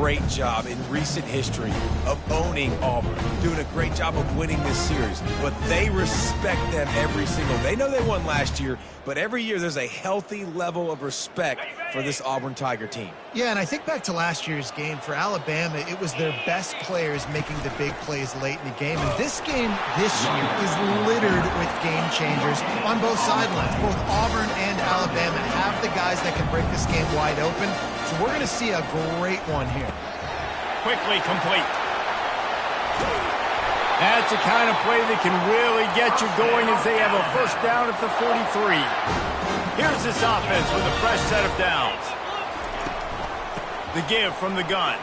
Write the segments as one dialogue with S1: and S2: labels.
S1: great job in recent history of owning Auburn, doing a great job of winning this series. But they respect them every single. They know they won last year, but every year there's a healthy level of respect for this Auburn Tiger team.
S2: Yeah, and I think back to last year's game. For Alabama, it was their best players making the big plays late in the game. And this game this year is littered with game changers on both sidelines. Both Auburn and Alabama have the guys that can break this game wide open. So we're going to see a great one here.
S3: Quickly complete. That's the kind of play that can really get you going as they have a first down at the 43. Here's this offense with a fresh set of downs. The give from the gun.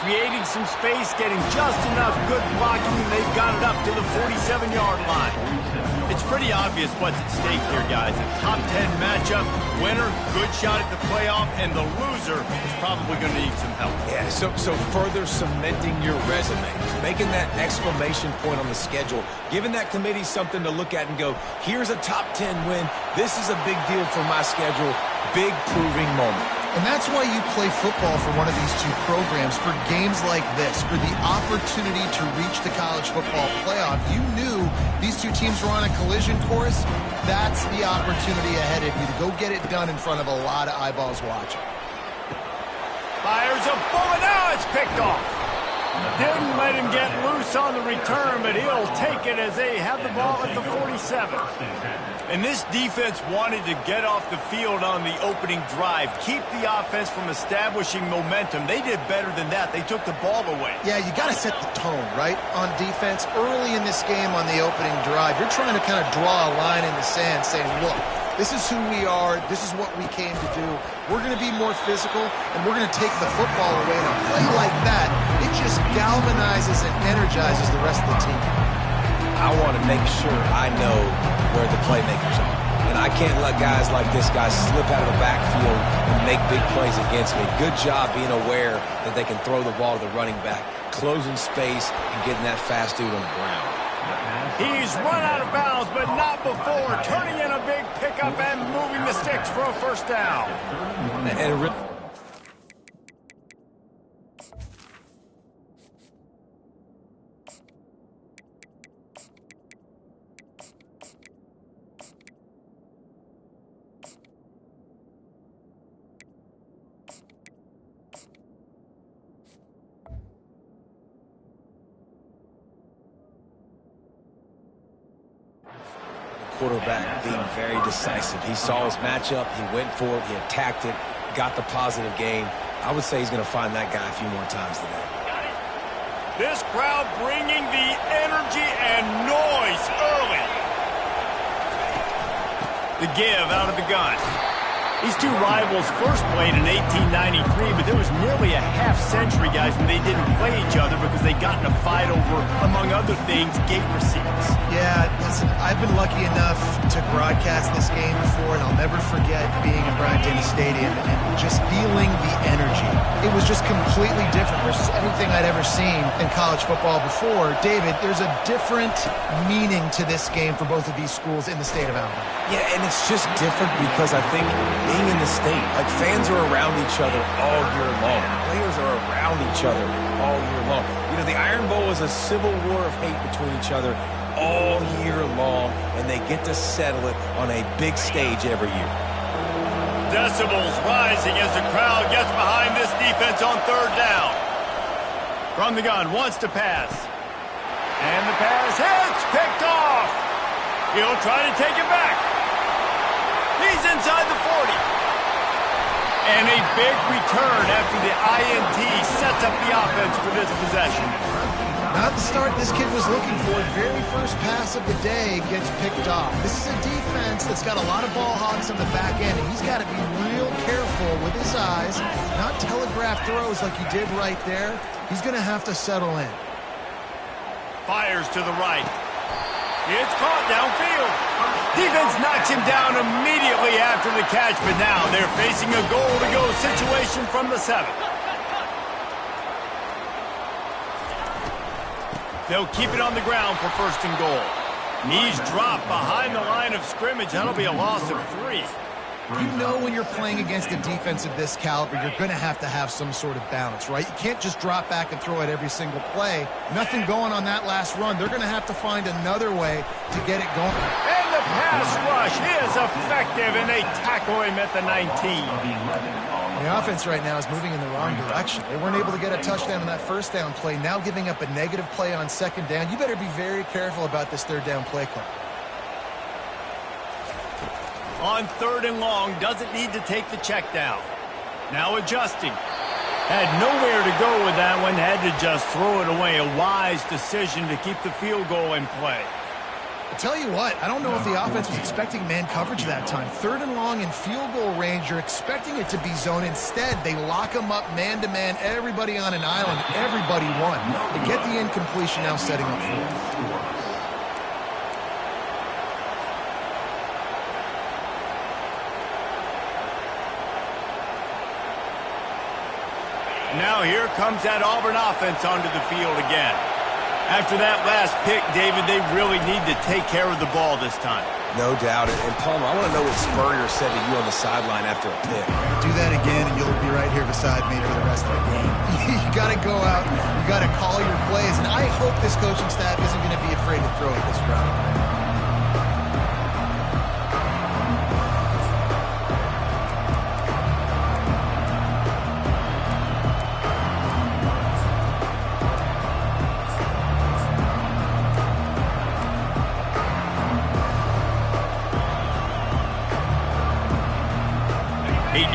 S3: Creating some space, getting just enough good blocking, and they've got it up to the 47-yard line. It's pretty obvious what's at stake here, guys. A top 10 matchup, winner, good shot at the playoff, and the loser is probably going to need some help.
S1: Yeah, so further cementing your resume, making that exclamation point on the schedule, giving that committee something to look at and go, here's a top 10 win. This is a big deal for my schedule. Big proving moment.
S2: And that's why you play football for one of these two programs, for games like this, for the opportunity to reach the college football playoff. You knew these two teams were on a collision course. That's the opportunity ahead of you to go get it done in front of a lot of eyeballs watching.
S3: Fires a bullet. Now it's picked off. Didn't let him get loose on the return, but he'll take it as they have the ball at the 47. And this defense wanted to get off the field on the opening drive, keep the offense from establishing momentum. They did better than that. They took the ball away.
S2: Yeah, you got to set the tone, right, on defense. Early in this game on the opening drive, you're trying to kind of draw a line in the sand saying, look, this is who we are. This is what we came to do. We're going to be more physical, and we're going to take the football away. And a play like that, it just galvanizes and energizes the rest of the team.
S1: I want to make sure I know where the playmakers are. And I can't let guys like this guy slip out of the backfield and make big plays against me. Good job being aware that they can throw the ball to the running back, closing space, and getting that fast dude on the ground.
S3: He's run out of bounds, but not before turning in a big pickup and moving the sticks for a first down.
S1: Quarterback being very decisive. He saw his matchup, he went for it, he attacked it, got the positive gain. I would say he's going to find that guy a few more times today.
S3: This crowd bringing the energy and noise early. The give out of the gun. These two rivals first played in 1893, but there was nearly a half-century, guys, when they didn't play each other because they got in a fight over, among other things, gate receipts.
S2: Yeah, listen, I've been lucky enough to broadcast this game before, and I'll never forget being in Bryant-Denny Stadium and just feeling the energy. It was just completely different versus anything I'd ever seen in college football before. David, there's a different meaning to this game for both of these schools in the state of Alabama.
S1: Yeah, and it's just different because I think being in the state, like fans are around each other all year long. Players are around each other all year long. You know, the Iron Bowl is a civil war of hate between each other all year long, and they get to settle it on a big stage every year.
S3: Decibels rising as the crowd gets behind this defense on third down. From the gun, wants to pass. And the pass hits, picked off. He'll try to take it back. He's inside the 40. And a big return after the INT sets up the offense for this possession.
S2: Not the start this kid was looking for. Very first pass of the day gets picked off. This is a defense that's got a lot of ball hogs on the back end, and he's got to be real careful with his eyes, not telegraph throws like he did right there. He's going to have to settle in.
S3: Fires to the right. It's caught downfield. Defense knocks him down immediately after the catch, but now they're facing a goal-to-go situation from the 7. They'll keep it on the ground for first and goal. Knees drop behind the line of scrimmage. That'll be a loss of 3.
S2: You know when you're playing against a defense of this caliber, you're going to have some sort of balance, right? You can't just drop back and throw it every single play. Nothing going on that last run. They're going to have to find another way to get it going.
S3: And the pass rush is effective, and they tackle him at the 19.
S2: The offense right now is moving in the wrong direction. They weren't able to get a touchdown on that first down play, now giving up a negative play on second down. You better be very careful about this third down play call.
S3: On third and long, doesn't need to take the check down. Now adjusting. Had nowhere to go with that one, had to just throw it away. A wise decision to keep the field goal in play.
S2: I'll tell you what, I don't know if the offense was expecting man coverage that time. Third and long in field goal range, you're expecting it to be zone. Instead, they lock them up man-to-man, everybody on an island, everybody won. They get the incompletion now setting up for it.
S3: Now here comes that Auburn offense onto the field again. After that last pick, David, they really need to take care of the ball this time.
S1: No doubt. And Palmer, I want to know what Spurrier said to you on the sideline after a pick.
S2: Do that again, and you'll be right here beside me for the rest of the game. You got to go out. You got to call your plays, and I hope this coaching staff isn't going to be afraid to throw it this route.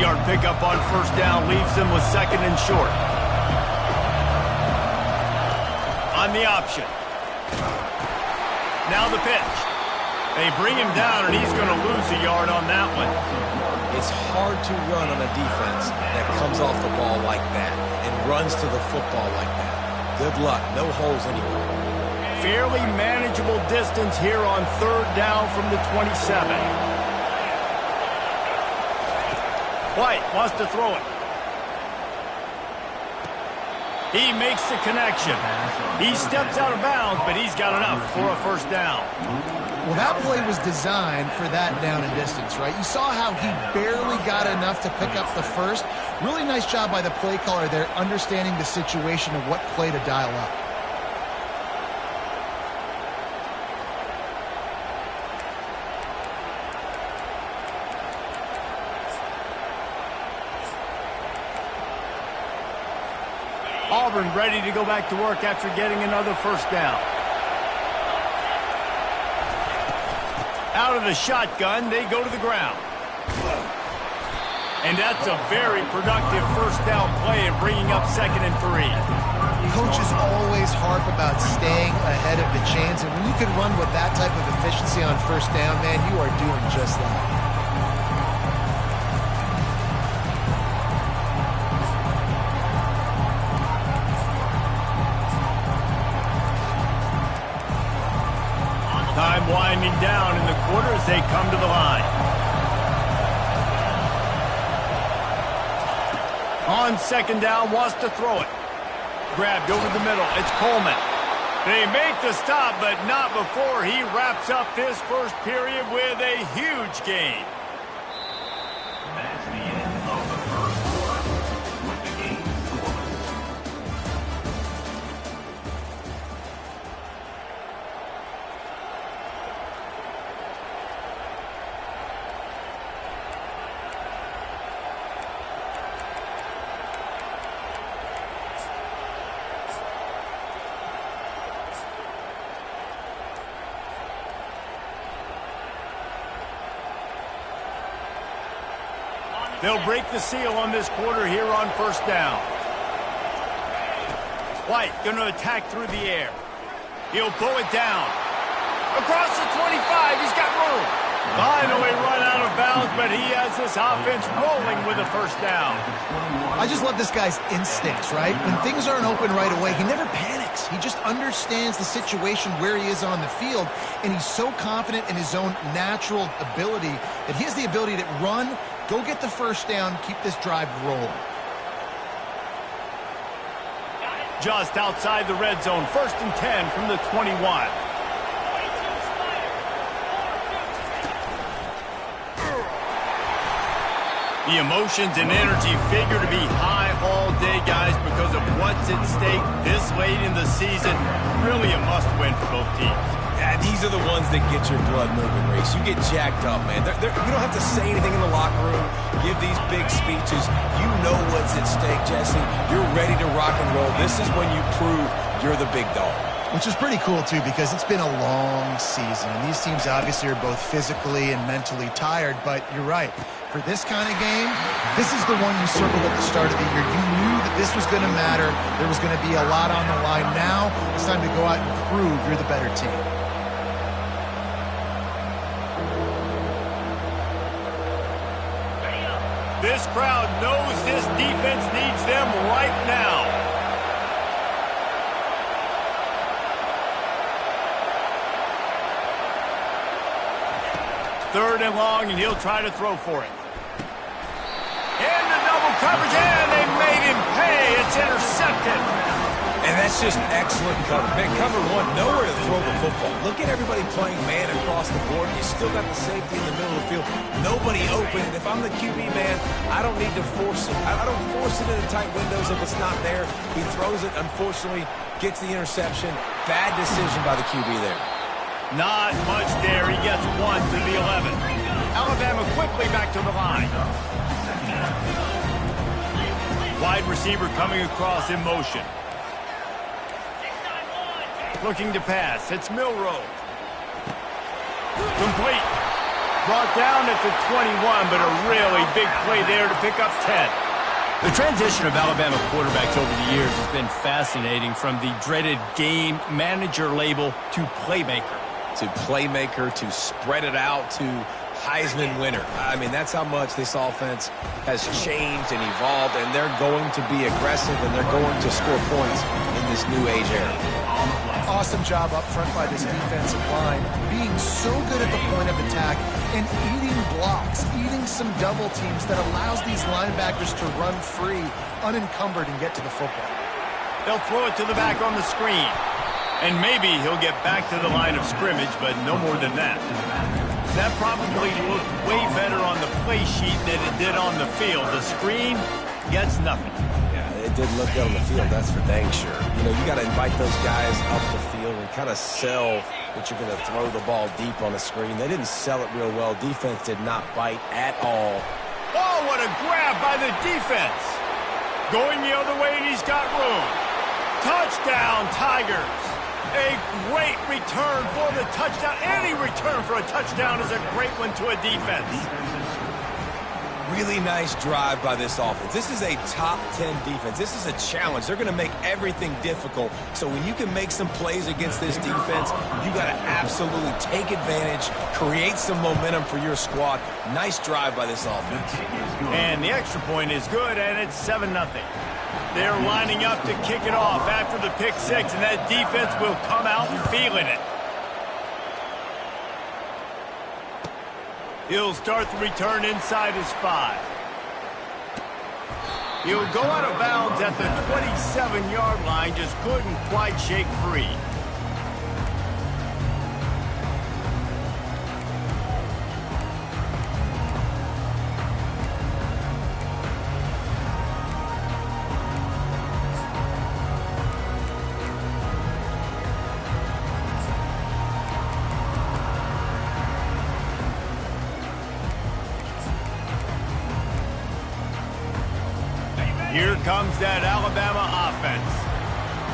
S3: Yard pickup on first down leaves them with second and short. On the option. Now the pitch. They bring him down, and he's going to lose a yard on that one.
S1: It's hard to run on a defense that comes off the ball like that and runs to the football like that. Good luck. No holes anywhere.
S3: Fairly manageable distance here on third down from the 27. White wants to throw it. He makes the connection. He steps out of bounds, but he's got enough for a first down.
S2: Well, that play was designed for that down and distance, right? You saw how he barely got enough to pick up the first. Really nice job by the play caller there, understanding the situation of what play to dial up.
S3: Auburn ready to go back to work after getting another first down. Out of the shotgun, they go to the ground. And that's a very productive first down play and bringing up second and 3.
S2: Coaches always harp about staying ahead of the chains, and when you can run with that type of efficiency on first down, man, you are doing just that.
S3: Time winding down in the quarter as they come to the line. On second down, wants to throw it. Grabbed over the middle. It's Coleman. They make the stop, but not before he wraps up this first period with a huge gain. They'll break the seal on this quarter here on first down. White going to attack through the air. He'll pull it down. Across the 25, he's got room. Finally run out of bounds, but he has this offense rolling with a first down.
S2: I just love this guy's instincts, right? When things aren't open right away, he never panics. He just understands the situation where he is on the field, and he's so confident in his own natural ability that he has the ability to run, go get the first down, keep this drive rolling.
S3: Just outside the red zone, 1st and 10 from the 21. The emotions and energy figure to be high all day, guys, because of what's at stake this late in the season. Really a must-win for both teams.
S1: Yeah, these are the ones that get your blood moving, Reese. You get jacked up, man. You don't have to say anything in the locker room, give these big speeches. You know what's at stake, Jesse. You're ready to rock and roll. This is when you prove you're the big dog.
S2: Which is pretty cool, too, because it's been a long season. And these teams obviously are both physically and mentally tired, but you're right. For this kind of game, this is the one you circled at the start of the year. You knew that this was going to matter. There was going to be a lot on the line. Now it's time to go out and prove you're the better team.
S3: This crowd knows this defense needs them right now. Third and long, and he'll try to throw for it. In the double coverage, and they made him pay. It's intercepted.
S1: And that's just excellent coverage. Man, cover one, nowhere to throw the football. Look at everybody playing man across the board. You still got the safety in the middle of the field. Nobody open. And if I'm the QB, man, I don't need to force it. I don't force it into tight windows if it's not there. He throws it, unfortunately, gets the interception. Bad decision by the QB there.
S3: Not much there. He gets 1 to the 11. Alabama quickly back to the line. Wide receiver coming across in motion. Looking to pass. It's Milroe. Complete. Brought down at the 21, but a really big play there to pick up 10. The transition of Alabama quarterbacks over the years has been fascinating, from the dreaded game manager label to playmaker.
S1: To playmaker, to spread it out, to Heisman winner. I mean, that's how much this offense has changed and evolved, and they're going to be aggressive, and they're going to score points in this new age era.
S2: Awesome job up front by this defensive line, being so good at the point of attack and eating blocks, eating some double teams that allows these linebackers to run free, unencumbered, and get to the football.
S3: They'll throw it to the back on the screen. And maybe he'll get back to the line of scrimmage, but no more than that. That probably looked way better on the play sheet than it did on the field. The screen gets nothing.
S1: Yeah, it didn't look good on the field, that's for dang sure. You know, you got to invite those guys up the field and kind of sell that you're going to throw the ball deep on the screen. They didn't sell it real well. Defense did not bite at all.
S3: Oh, what a grab by the defense. Going the other way, and he's got room. Touchdown, Tigers. A great return for the touchdown. Any return for a touchdown is a great one to a defense.
S1: Really nice drive by this offense. This is a top 10 defense. This is a challenge. They're going to make everything difficult. So when you can make some plays against this defense, you got to absolutely take advantage, create some momentum for your squad. Nice drive by this offense.
S3: And the extra point is good, and it's 7-0. They're lining up to kick it off after the pick six, and that defense will come out feeling it. He'll start the return inside his 5. He'll go out of bounds at the 27-yard line, just couldn't quite shake free. Here comes that Alabama offense.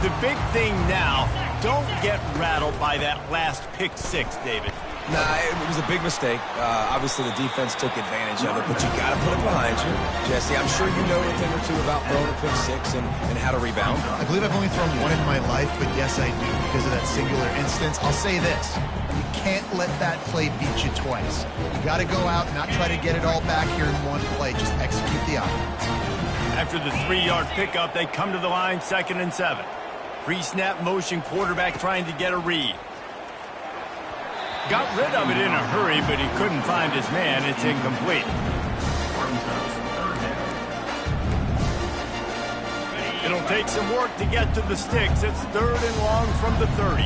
S3: The big thing now, don't get rattled by that last pick six, David.
S1: Nah, it was a big mistake. Obviously, the defense took advantage of it, but you got to put it behind you. Jesse, I'm sure you know a thing or two about throwing a pick six and how to rebound.
S2: I believe I've only thrown one in my life, but yes, I do because of that singular instance. I'll say this. You can't let that play beat you twice. You got to go out and not try to get it all back here in one play. Just execute the offense.
S3: After the 3-yard pickup, they come to the line, 2nd and 7. Pre-snap motion, quarterback trying to get a read. Got rid of it in a hurry, but he couldn't find his man. It's incomplete. It'll take some work to get to the sticks. It's 3rd and long from the 30.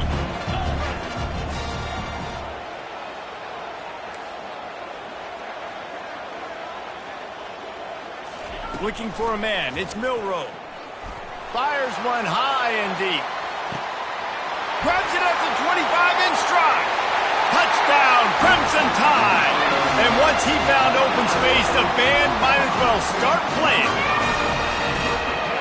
S3: Looking for a man. It's Milroe. Fires one high and deep. Grabs it at the 25 in stride. Touchdown, Crimson Tide. And once he found open space, the band might as well start playing.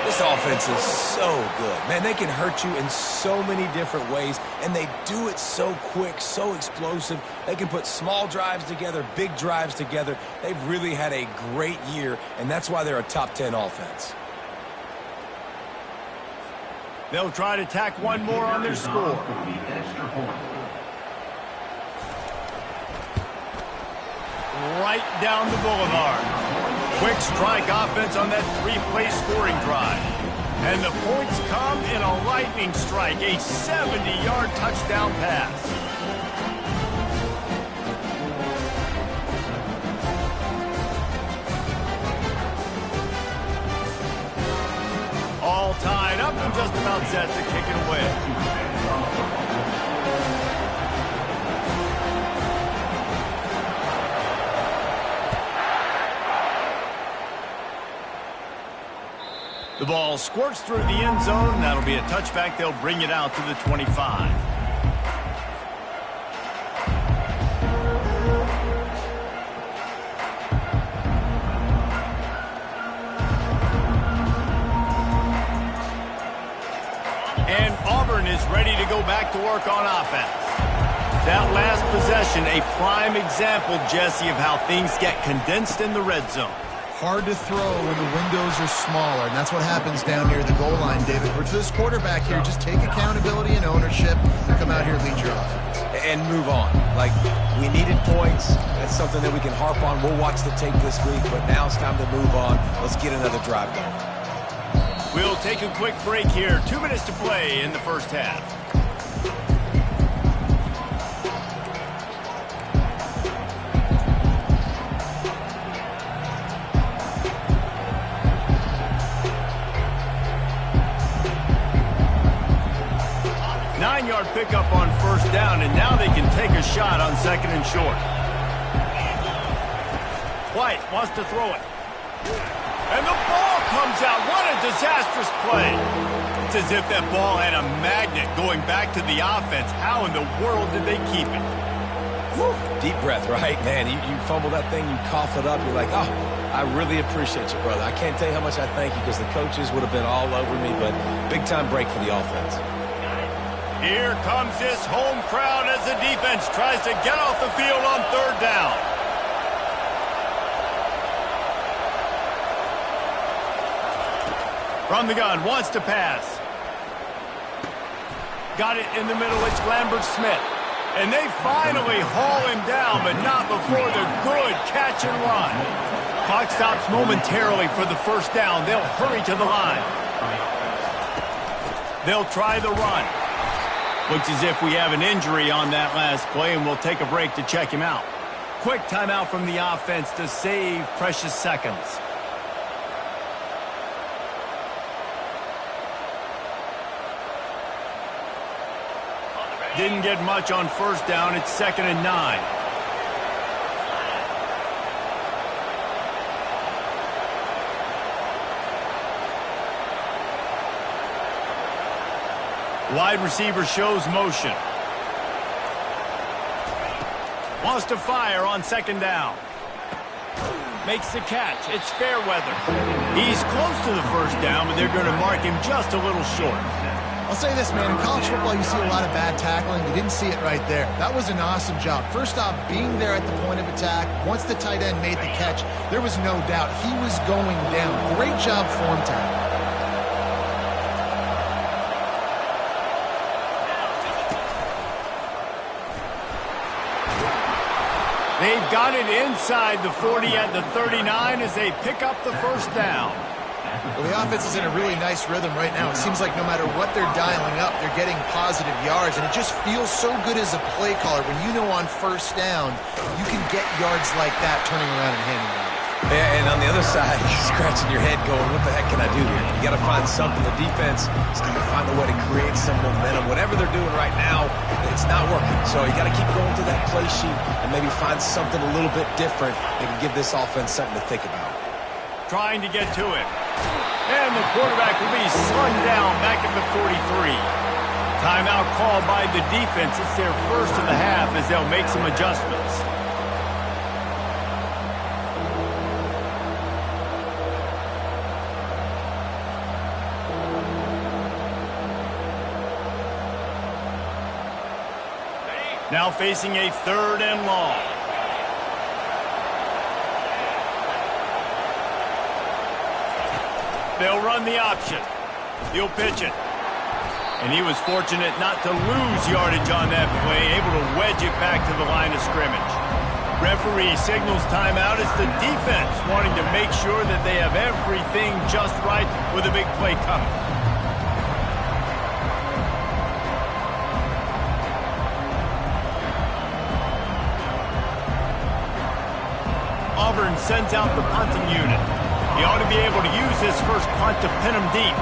S1: This offense is so good. Man, they can hurt you in so many different ways, and they do it so quick, so explosive. They can put small drives together, big drives together. They've really had a great year, and that's why they're a top 10 offense.
S3: They'll try to tack one more on their score. Right down the boulevard. Quick strike offense on that three-play scoring drive. And the points come in a lightning strike, a 70-yard touchdown pass. All tied up and just about set to kick it away. The ball squirts through the end zone. That'll be a touchback. They'll bring it out to the 25. And Auburn is ready to go back to work on offense. That last possession, a prime example, Jesse, of how things get condensed in the red zone.
S2: Hard to throw when the windows are smaller, and that's what happens down near the goal line, David. But for this quarterback here, just take accountability and ownership, come out here and lead your offense.
S1: And move on. Like, we needed points. That's something that we can harp on. We'll watch the tape this week, but now it's time to move on. Let's get another drive going.
S3: We'll take a quick break here. 2 minutes to play in the first half. Nine-yard pickup on first down, and now they can take a shot on second and short. White wants to throw it. And the ball comes out. What a disastrous play. It's as if that ball had a magnet going back to the offense. How in the world did they keep it?
S1: Whew. Deep breath, right? Man, you fumble that thing, you cough it up. You're like, oh, I really appreciate you, brother. I can't tell you how much I thank you because the coaches would have been all over me, but big-time break for the offense.
S3: Here comes this home crowd as the defense tries to get off the field on third down. From the gun, wants to pass. Got it in the middle, it's Lambert-Smith. And they finally haul him down, but not before the good catch and run. Clock stops momentarily for the first down. They'll hurry to the line. They'll try the run. Looks as if we have an injury on that last play, and we'll take a break to check him out. Quick timeout from the offense to save precious seconds. Didn't get much on first down. It's 2nd and 9. Wide receiver shows motion. Wants to fire on 2nd down. Makes the catch. It's Fairweather. He's close to the first down, but they're going to mark him just a little short.
S2: I'll say this, man. In college football, you see a lot of bad tackling. You didn't see it right there. That was an awesome job. First off, being there at the point of attack. Once the tight end made the catch, there was no doubt he was going down. Great job form tackle.
S3: They've got it inside the 40 at the 39 as they pick up the first down.
S2: Well, the offense is in a really nice rhythm right now. It seems like no matter what they're dialing up, they're getting positive yards, and it just feels so good as a play caller when you know on first down you can get yards like that turning around and handing it off.
S1: Yeah, and on the other side, you're scratching your head going, what the heck can I do here? You got to find something. The defense is going to find a way to create some momentum. Whatever they're doing right now, it's not working. So you got to keep going to that play sheet and maybe find something a little bit different that can give this offense something to think about.
S3: trying to get to it. And the quarterback will be slung down back at the 43. Timeout called by the defense. It's their first of the half as they'll make some adjustments. Now facing a 3rd and long. They'll run the option. He'll pitch it. And he was fortunate not to lose yardage on that play, able to wedge it back to the line of scrimmage. Referee signals timeout. It's the defense wanting to make sure that they have everything just right with a big play coming. Auburn sends out the punting unit. He ought to be able to use his first punt to pin him deep.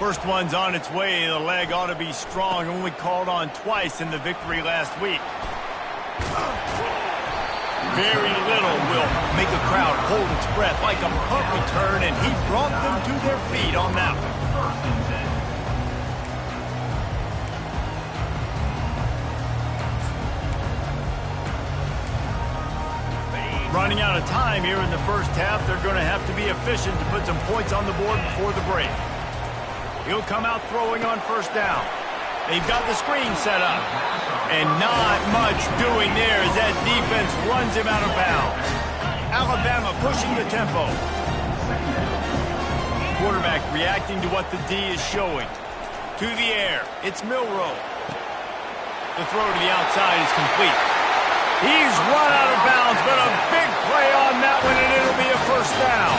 S3: First one's on its way. The leg ought to be strong. Only called on twice in the victory last week. Very little will make a crowd hold its breath like a punt return, and he brought them to their feet on that one. Running out of time here in the first half. They're going to have to be efficient to put some points on the board before the break. He'll come out throwing on first down. They've got the screen set up. And not much doing there as that defense runs him out of bounds. Alabama pushing the tempo. Quarterback reacting to what the D is showing. To the air. It's Milroe. The throw to the outside is complete. He's run out of bounds, but a big play on that one, and it'll be a first down.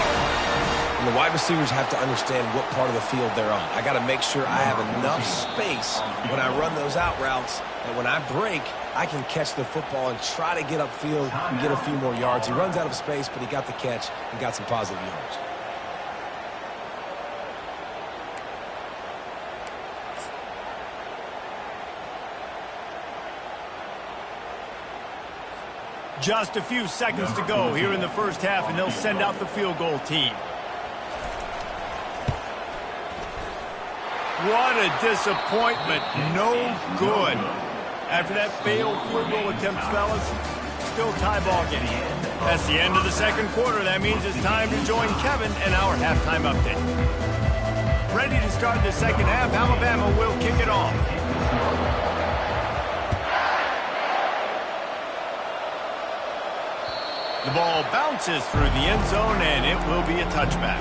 S1: And the wide receivers have to understand what part of the field they're on. I got to make sure I have enough space when I run those out routes, and when I break, I can catch the football and try to get upfield and get a few more yards. He runs out of space, but he got the catch and got some positive yards.
S3: Just a few seconds to go here in the first half, and they'll send out the field goal team. What a disappointment. No good. After that failed field goal attempt, fellas, still tie ball game. That's the end of the second quarter. That means it's time to join Kevin and our halftime update. Ready to start the second half. Alabama will kick it off. The ball bounces through the end zone, and it will be a touchback.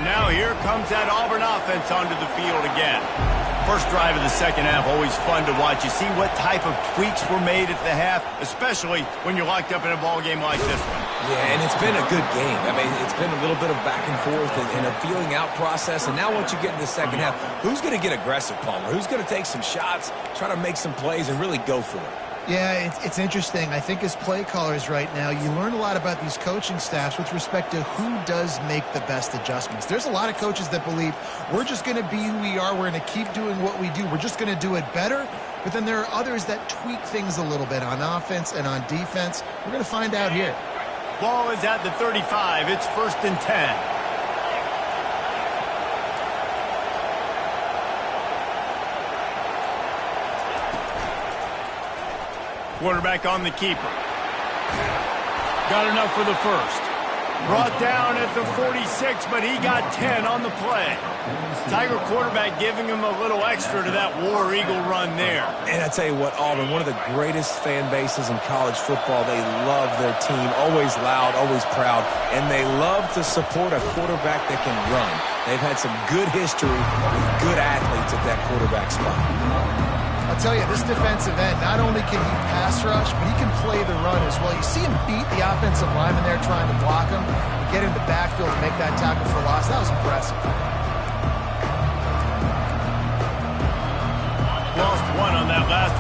S3: Now here comes that Auburn offense onto the field again. First drive of the second half, always fun to watch. You see what type of tweaks were made at the half, especially when you're locked up in a ball game like this one.
S1: Yeah, and it's been a good game. I mean, it's been a little bit of back and forth and a feeling out process. And now once you get in the second half, who's going to get aggressive, Palmer? Who's going to take some shots, try to make some plays, and really go for it?
S2: Yeah, it's interesting. I think as play callers right now, you learn a lot about these coaching staffs with respect to who does make the best adjustments. There's a lot of coaches that believe we're just going to be who we are. We're going to keep doing what we do. We're just going to do it better. But then there are others that tweak things a little bit on offense and on defense. We're going to find out here.
S3: Ball is at the 35. It's 1st and 10. Quarterback on the keeper. Got enough for the first. Brought down at the 46, but he got 10 on the play. Tiger quarterback giving him a little extra to that War Eagle run there.
S1: And I tell you what, Auburn, one of the greatest fan bases in college football. They love their team, always loud, always proud, and they love to support a quarterback that can run. They've had some good history with good athletes at that quarterback spot.
S2: I'll tell you, this defensive end, not only can he pass rush, but he can play the run as well. You see him beat the offensive lineman there trying to block him and get in the backfield and make that tackle for loss. That was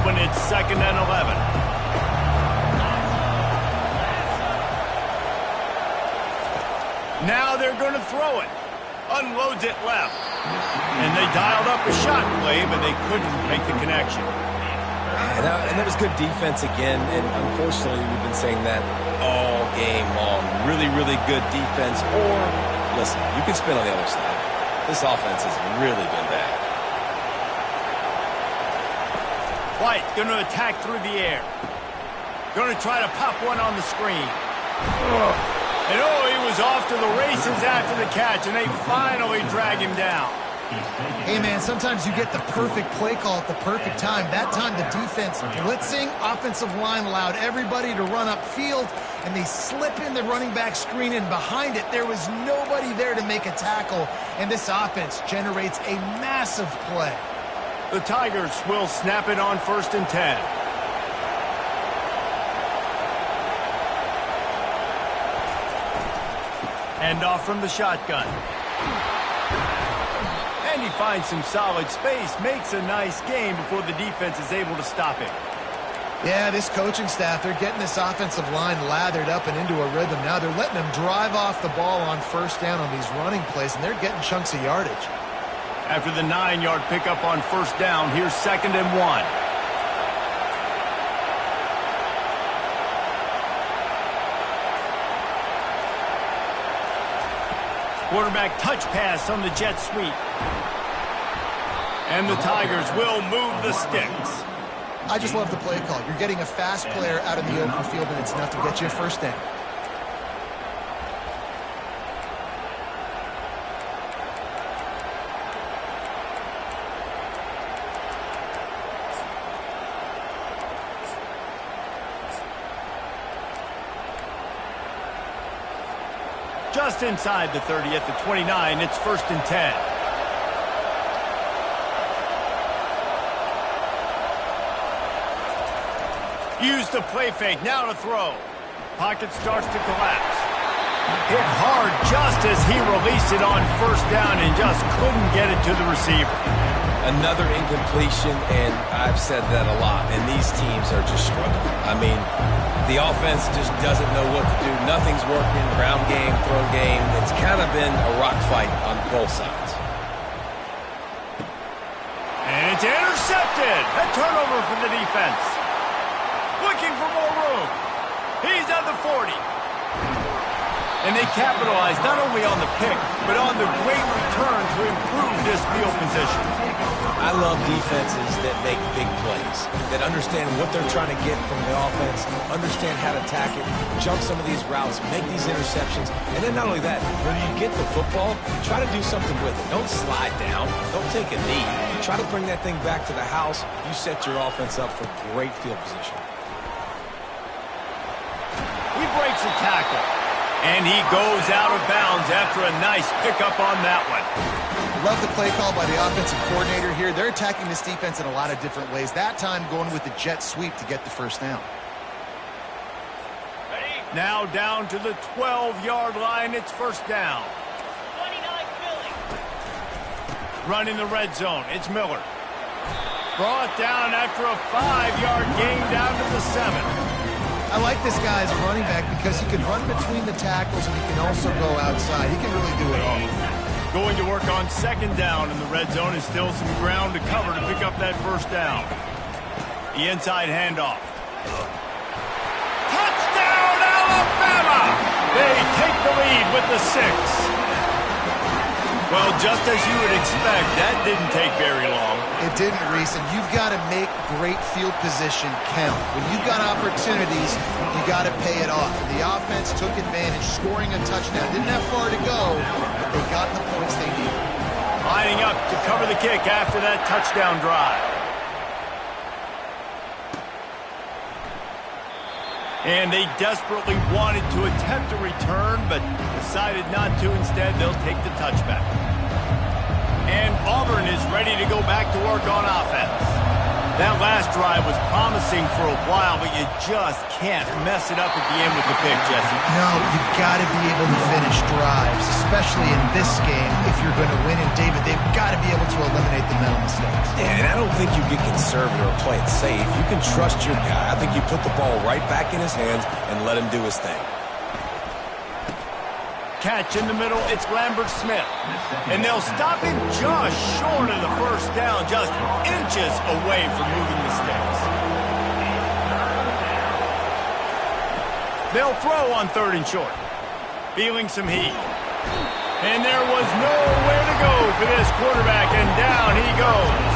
S3: open. It's 2nd and 11. Now they're going to throw it. Unloads it left. And they dialed up a shot play, but they couldn't make the connection.
S1: And that was good defense again, and unfortunately we've been saying that all game long. Really, really good defense. Or, listen, you can spin on the other side. This offense has really been bad.
S3: White going to attack through the air. Going to try to pop one on the screen. And he was off to the races after the catch, and they finally drag him down.
S2: Hey, man, sometimes you get the perfect play call at the perfect time. That time the defense blitzing, offensive line allowed everybody to run upfield, and they slip in the running back screen, and behind it there was nobody there to make a tackle, and this offense generates a massive play.
S3: The Tigers will snap it on 1st and 10. Hand off from the shotgun. And he finds some solid space, makes a nice game before the defense is able to stop him.
S2: Yeah, this coaching staff, they're getting this offensive line lathered up and into a rhythm. Now they're letting them drive off the ball on 1st down on these running plays, and they're getting chunks of yardage.
S3: After the 9-yard pickup on 1st down, here's 2nd and 1. Quarterback touch pass on the jet sweep. And the Tigers will move the sticks.
S2: I just love the play call. You're getting a fast player out of the open field, and it's enough to get you a 1st down.
S3: Just inside the 30 at the 29, it's 1st and 10. Use the play fake, now to throw. Pocket starts to collapse. Hit hard just as he released it on 1st down and just couldn't get it to the receiver.
S1: Another incompletion, and I've said that a lot, and these teams are just struggling. I mean, the offense just doesn't know what to do. Nothing's working, ground game, throw game. It's kind of been a rock fight on both sides.
S3: And it's intercepted. A turnover for the defense. Looking for more room. He's at the 40. And they capitalize not only on the pick, but on the great return to improve this field position.
S1: I love defenses that make big plays, that understand what they're trying to get from the offense, understand how to attack it, jump some of these routes, make these interceptions. And then not only that, when you get the football, try to do something with it. Don't slide down. Don't take a knee. Try to bring that thing back to the house. You set your offense up for great field position.
S3: He breaks a tackle. And he goes out of bounds after a nice pickup on that one.
S2: Love the play call by the offensive coordinator here. They're attacking this defense in a lot of different ways. That time going with the jet sweep to get the 1st down.
S3: Now down to the 12-yard line. It's 1st down.
S4: 29 Philly.
S3: Running the red zone. It's Miller. Brought down after a 5-yard gain down to the 7.
S2: I like this guy as a running back because he can run between the tackles and he can also go outside. He can really do it all.
S3: Going to work on 2nd down in the red zone is still some ground to cover to pick up that 1st down. The inside handoff. Touchdown, Alabama! They take the lead with the 6. Well, just as you would expect, that didn't take very long.
S2: It didn't, Reese, and you've got to make great field position count. When you've got opportunities, you got to pay it off. The offense took advantage, scoring a touchdown. Didn't have far to go, but they got the points they needed.
S3: Lining up to cover the kick after that touchdown drive. And they desperately wanted to attempt a return, but decided not to. Instead, they'll take the touchback. And Auburn is ready to go back to work on offense. That last drive was promising for a while, but you just can't mess it up at the end with the pick, Jesse.
S2: No, you've got to be able to finish drives, especially in this game if you're going to win. And, David, they've got to be able to eliminate the mental mistakes.
S1: Yeah, and I don't think you get conservative or play it safe. You can trust your guy. I think you put the ball right back in his hands and let him do his thing.
S3: Catch in the middle, it's Lambert-Smith. And they'll stop him just short of the first down, just inches away from moving the sticks. They'll throw on 3rd and short. Feeling some heat. And there was nowhere to go for this quarterback, and down he goes.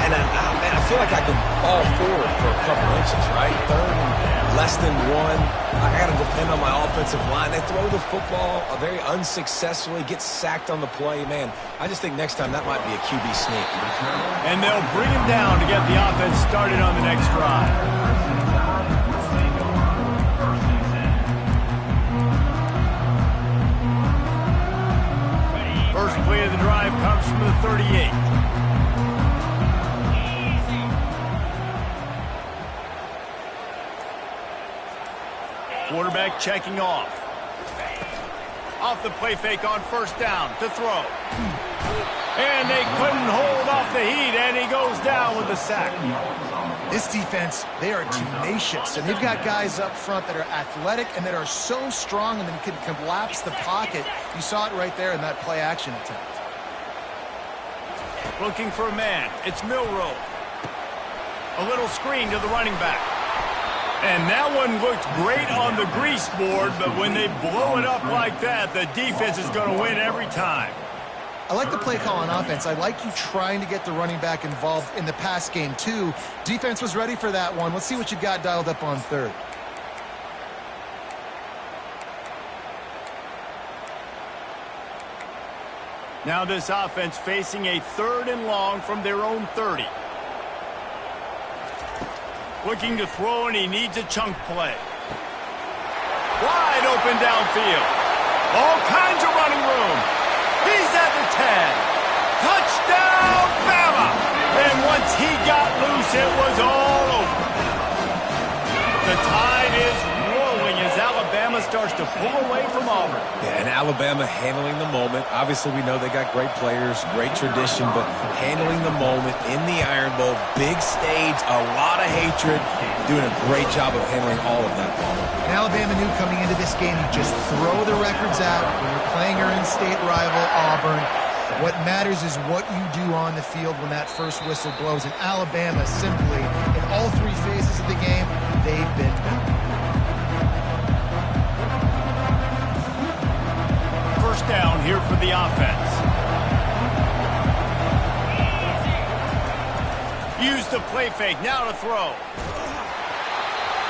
S1: And I feel like I can fall forward for a couple inches, right? 3rd and less than 1. I got to depend on my offensive line. They throw the football very unsuccessfully, get sacked on the play. Man, I just think next time that might be a QB sneak.
S3: And they'll bring him down to get the offense started on the next drive. First play of the drive comes from the 38. Quarterback checking off. Off the play fake on 1st down to throw. And they couldn't hold off the heat, and he goes down with the sack.
S2: This defense, they are tenacious, and they've got guys up front that are athletic and that are so strong and then can collapse the pocket. You saw it right there in that play-action attempt.
S3: Looking for a man. It's Milroe. A little screen to the running back. And that one looked great on the grease board, but when they blow it up like that, the defense is going to win every time.
S2: I like the play call on offense. I like you trying to get the running back involved in the pass game, too. Defense was ready for that one. Let's see what you've got dialed up on 3rd.
S3: Now this offense facing a 3rd and long from their own 30. Looking to throw, and he needs a chunk play. Wide open downfield. All kinds of running room. He's at the 10. Touchdown, Bama! And once he got loose, it was all over. The tide is rolling as Alabama starts to pull away from Auburn.
S1: Yeah, and Alabama handling the moment. Obviously, we know they got great players, great tradition, but handling the moment in the Iron Bowl, big stage, a lot of hatred, doing a great job of handling all of that moment.
S2: And Alabama knew coming into this game, you just throw the records out when you're playing your in-state rival, Auburn. What matters is what you do on the field when that first whistle blows. And Alabama simply, in all 3 phases of the game, they've been better.
S3: First down here for the offense. Use the play fake, now to throw.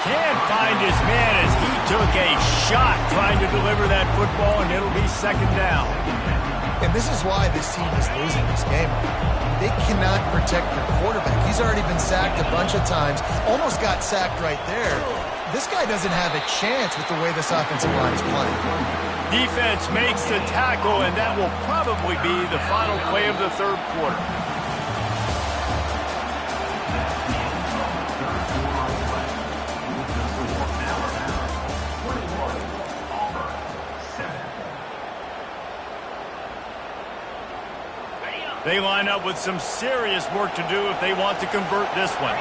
S3: Can't find his man as he took a shot trying to deliver that football, and it'll be 2nd down.
S2: And this is why this team is losing this game. They cannot protect their quarterback. He's already been sacked a bunch of times, almost got sacked right there. This guy doesn't have a chance with the way this offensive line is playing.
S3: Defense makes the tackle, and that will probably be the final play of the 3rd quarter. They line up with some serious work to do if they want to convert this one.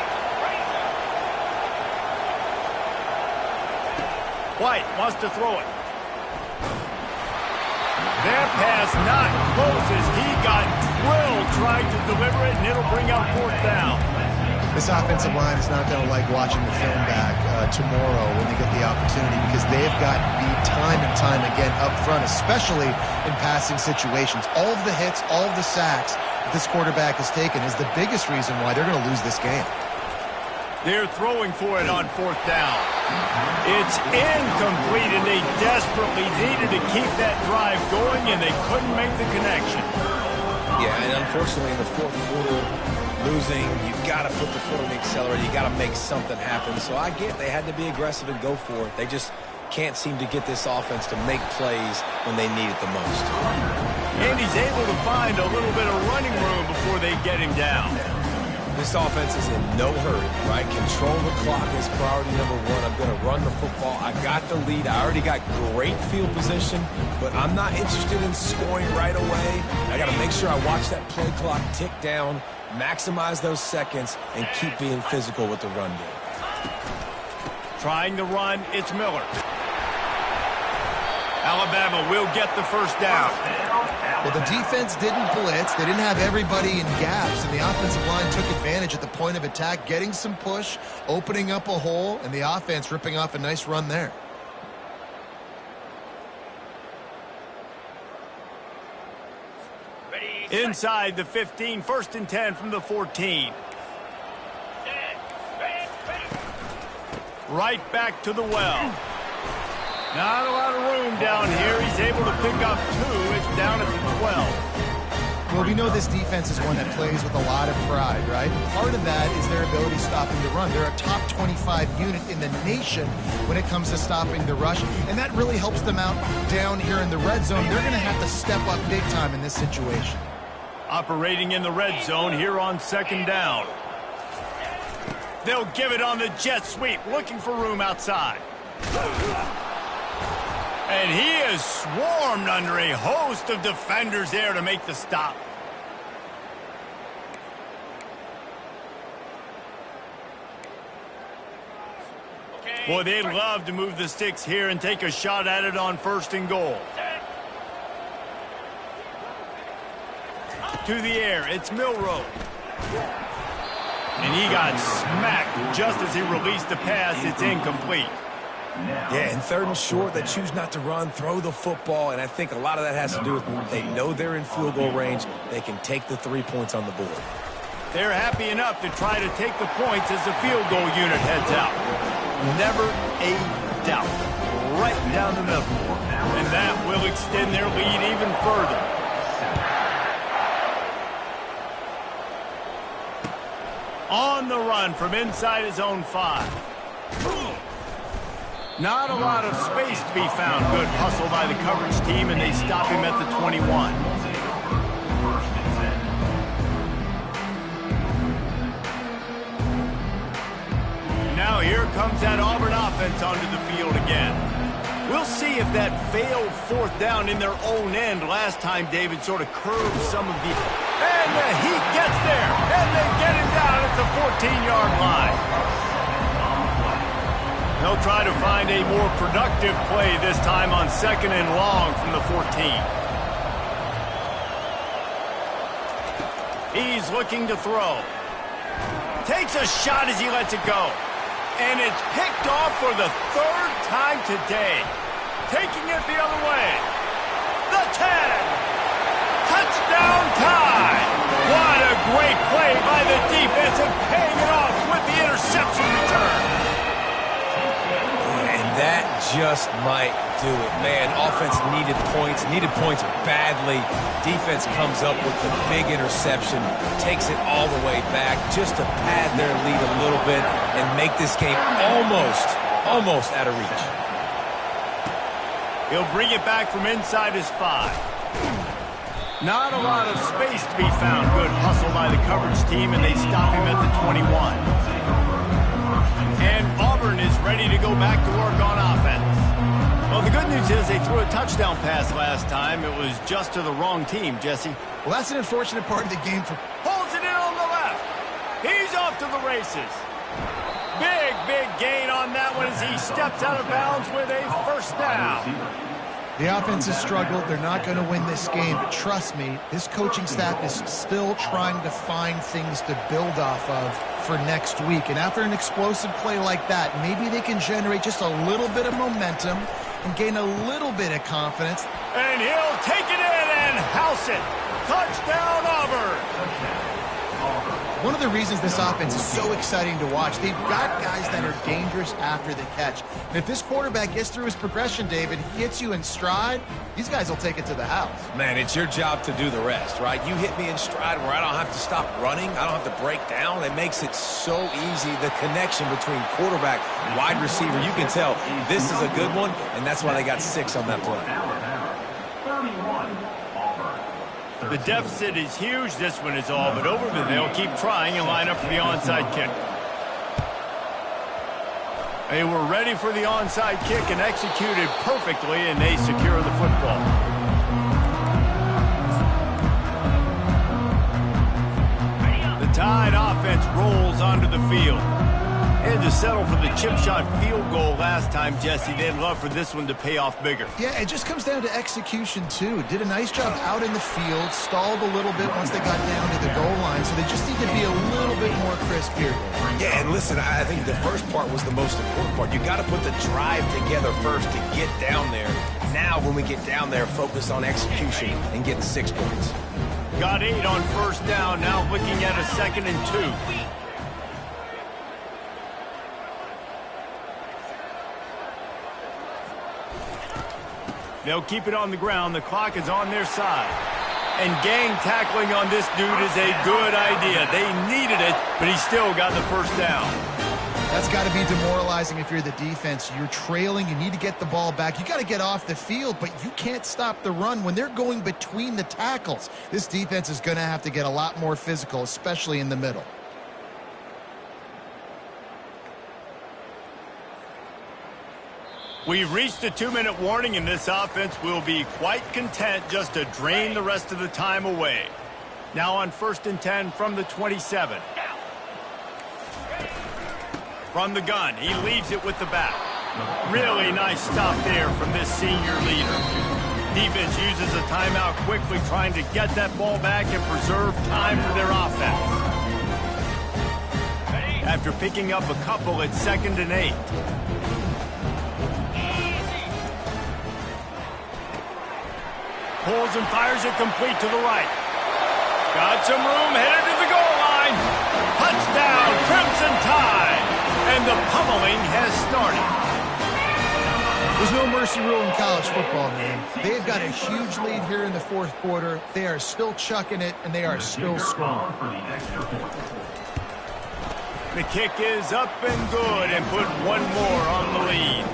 S3: White wants to throw it. That pass not close as he got drilled trying to deliver it, and it'll bring up 4th down.
S2: This offensive line is not going to like watching the film back tomorrow when they get the opportunity, because they have gotten beat time and time again up front, especially in passing situations. All of the hits, all of the sacks that this quarterback has taken is the biggest reason why they're going to lose this game.
S3: They're throwing for it on 4th down. It's incomplete, and they desperately needed to keep that drive going, and they couldn't make the connection.
S1: Yeah, and unfortunately in the 4th quarter, losing, you've got to put the foot on the accelerator. You got to make something happen. So I get they had to be aggressive and go for it. They just can't seem to get this offense to make plays when they need it the most.
S3: And he's able to find a little bit of running room before they get him down.
S1: This offense is in no hurry, right? Control the clock is priority number one. I'm going to run the football. I got the lead. I already got great field position, but I'm not interested in scoring right away. I got to make sure I watch that play clock tick down, maximize those seconds, and keep being physical with the run game.
S3: Trying to run, it's Miller. Alabama will get the first down.
S2: Well, the defense didn't blitz. They didn't have everybody in gaps, and the offensive line took advantage at the point of attack, getting some push, opening up a hole, and the offense ripping off a nice run there.
S3: Inside the 15, 1st and 10 from the 14. Right back to the well. Not a lot of room down here. He's able to pick up 2. It's down at the 12.
S2: Well, we know this defense is one that plays with a lot of pride, right? Part of that is their ability stopping the run. They're a top 25 unit in the nation when it comes to stopping the rush, and that really helps them out down here in the red zone. They're going to have to step up big time in this situation.
S3: Operating in the red zone here on 2nd down. They'll give it on the jet sweep, looking for room outside. And he is swarmed under a host of defenders there to make the stop. Boy, they'd love to move the sticks here and take a shot at it on 1st and goal. To the air, it's Milroe. And he got smacked just as he released the pass. It's incomplete.
S1: Yeah, and 3rd and short, they choose not to run, throw the football, and I think a lot of that has to do with they know they're in field goal range. They can take the 3 points on the board.
S3: They're happy enough to try to take the points as the field goal unit heads out. Never a doubt. Right down the middle. And that will extend their lead even further. On the run from inside his own 5. Not a lot of space to be found. Good hustle by the coverage team, and they stop him at the 21. Now here comes that Auburn offense onto the field again. We'll see if that failed 4th down in their own end last time David sort of curved some of the... And the Heat gets there, and they get him down at the 14-yard line. They'll try to find a more productive play this time on 2nd and long from the 14. He's looking to throw. Takes a shot as he lets it go. And it's picked off for the 3rd time today. Taking it the other way. The 10. Touchdown tie. What a great play by the defense and paying it off with the interception return.
S1: That just might do it. Man, offense needed points badly. Defense comes up with the big interception, takes it all the way back just to pad their lead a little bit and make this game almost out of reach.
S3: He'll bring it back from inside his 5. Not a lot of space to be found. Good hustle by the coverage team, and they stop him at the 21. And Auburn is ready to go back to work on offense. Well, the good news is they threw a touchdown pass last time. It was just to the wrong team, Jesse.
S2: Well, that's an unfortunate part of the game for...
S3: Holds it in on the left. He's off to the races. Big gain on that one as he steps out of bounds with a 1st down.
S2: The offense has struggled. They're not going to win this game, but trust me, this coaching staff is still trying to find things to build off of for next week. And after an explosive play like that, maybe they can generate just a little bit of momentum and gain a little bit of confidence.
S3: And he'll take it in and house it. Touchdown, Auburn.
S2: One of the reasons this offense is so exciting to watch, they've got guys that are dangerous after the catch. And if this quarterback gets through his progression, David, hits you in stride, these guys will take it to the house.
S1: Man, it's your job to do the rest, right? You hit me in stride where I don't have to stop running. I don't have to break down. It makes it so easy. The connection between quarterback, wide receiver, you can tell this is a good one, and that's why they got 6 on that play.
S3: The deficit is huge. This one is all but over, but they'll keep trying and line up for the onside kick. They were ready for the onside kick and executed perfectly, and they secure the football. The Tide offense rolls onto the field. They had to settle for the chip shot field goal last time, Jesse. They'd love for this one to pay off bigger.
S2: Yeah, it just comes down to execution, too. Did a nice job out in the field, stalled a little bit once they got down to the goal line, so they just need to be a little bit more crisp here.
S1: Yeah, and listen, I think the first part was the most important part. You got to put the drive together first to get down there. Now, when we get down there, focus on execution and getting 6 points.
S3: Got 8 on first down, now looking at a 2nd and 2. They'll keep it on the ground. The clock is on their side. And gang tackling on this dude is a good idea. They needed it, but he still got the first down.
S2: That's got to be demoralizing if you're the defense. You're trailing. You need to get the ball back. You got to get off the field, but you can't stop the run when they're going between the tackles. This defense is going to have to get a lot more physical, especially in the middle.
S3: We've reached the 2-minute warning, and this offense will be quite content just to drain the rest of the time away. Now on 1st and 10 from the 27. From the gun, he leaves it with the back. Really nice stop there from this senior leader. Defense uses a timeout quickly, trying to get that ball back and preserve time for their offense. After picking up a couple, it's 2nd and 8. Pulls and fires it complete to the right. Got some room, headed to the goal line. Touchdown, Crimson Tide. And the pummeling has started.
S2: There's no mercy rule in college football, man. They've got a huge lead here in the 4th quarter. They are still chucking it, and they are still scoring.
S3: The kick is up and good, and put one more on the lead.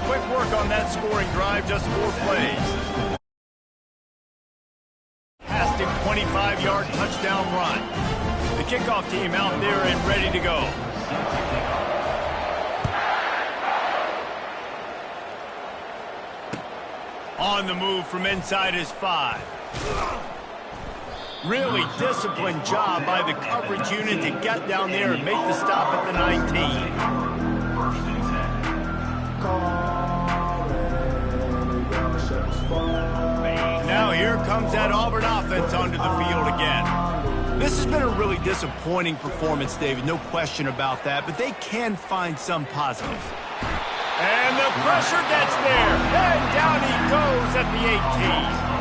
S3: Quick work on that scoring drive, just 4 plays. 25-yard touchdown run. The kickoff team out there and ready to go. On the move from inside his 5. Really disciplined job by the coverage unit to get down there and make the stop at the 19. Now here comes that Auburn offense onto the field again. This has been a really disappointing performance, David, no question about that, but they can find some positives. And the pressure gets there, and down he goes at the 18.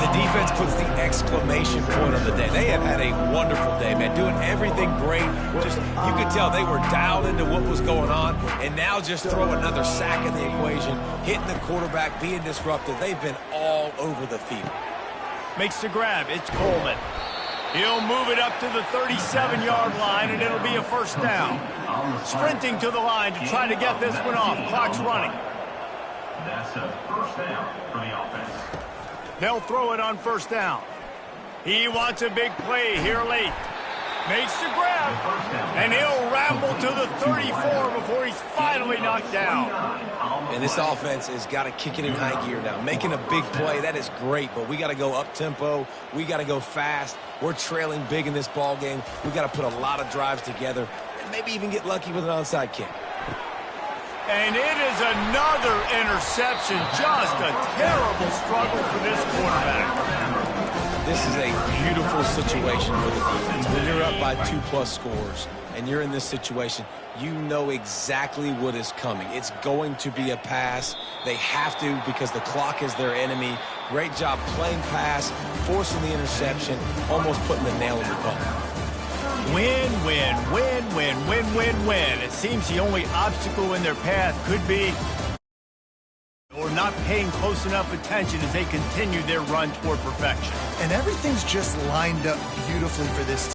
S1: The defense puts the exclamation point on the day. They have had a wonderful day, man, doing everything great. Just, you could tell they were dialed into what was going on, and now just throw another sack in the equation, hitting the quarterback, being disruptive. They've been all over the field.
S3: Makes the grab. It's Coleman. He'll move it up to the 37-yard line, and it'll be a first down. Sprinting to the line to try to get this one off. Clock's running.
S5: That's a first down for the offense.
S3: They'll throw it on first down. He wants a big play here late. Makes the grab, and he'll ramble to the 34 before he's finally knocked down.
S1: And this offense has got to kick it in high gear now. Making a big play, that is great, but we got to go up-tempo. We got to go fast. We're trailing big in this ball game. We got to put a lot of drives together and maybe even get lucky with an onside kick.
S3: And it is another interception. Just a terrible struggle for this quarterback.
S1: This is a beautiful situation for the defense. When you're up by 2+ scores and you're in this situation, you know exactly what is coming. It's going to be a pass. They have to because the clock is their enemy. Great job playing pass, forcing the interception, almost putting the nail in the coffin.
S3: Win, win, win, win, win, win, win. It seems the only obstacle in their path could be or not paying close enough attention as they continue their run toward perfection.
S2: And everything's just lined up beautifully for this team.